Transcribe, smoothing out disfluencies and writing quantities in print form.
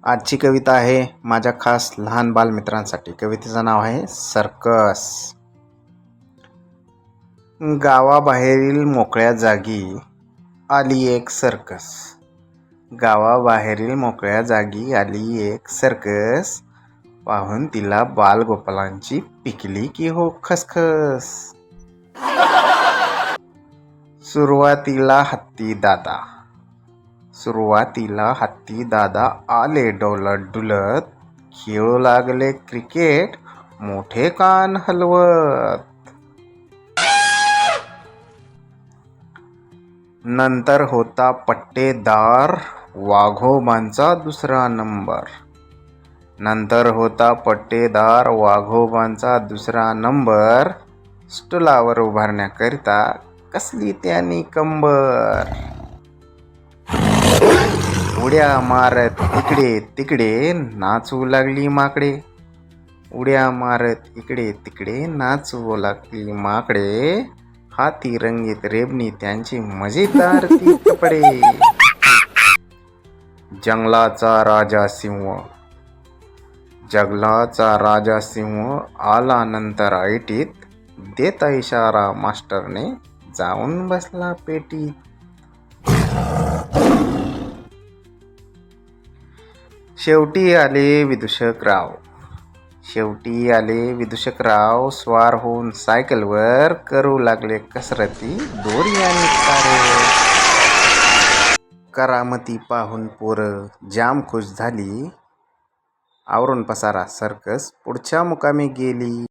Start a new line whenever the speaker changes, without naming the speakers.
आजची कविता आहे माझ्या खास लहान बालमित्रांसाठी. कवितेचं नाव आहे सर्कस. गावाबाहेरील मोकळ्या जागी आली एक सर्कस. गावाबाहेरील मोकळ्या जागी आली एक सर्कस. पाहून तिला बालगोपालांची पिकली की हो खसखस. सुरुवातीला हत्ती दादा आले डौलत डुलत. खेळू लागले क्रिकेट मोठे कान हलवत. नंतर होता पट्टेदार वाघोबांचा दुसरा नंबर. स्टुलावर उभारण्याकरिता कसली त्यानी कंबर. उड्या मारत इकडे तिकडे नाचू लागली माकडे. हाती रंगीत रेबणी त्यांची मजेदार ती कपडे. जंगलाचा राजा सिंह आला नंतर ऐटीत. देता इशारा मास्टरने जाऊन बसला पेटीत. शेवटी आले विदूषकराव स्वार होऊन सायकलवर. करू लागले कसरती दोरी आणि तारेवर. करामती पाहून पोरं जाम खुश झाली. आवरून पसारा सर्कस पुढच्या मुकामी गेली.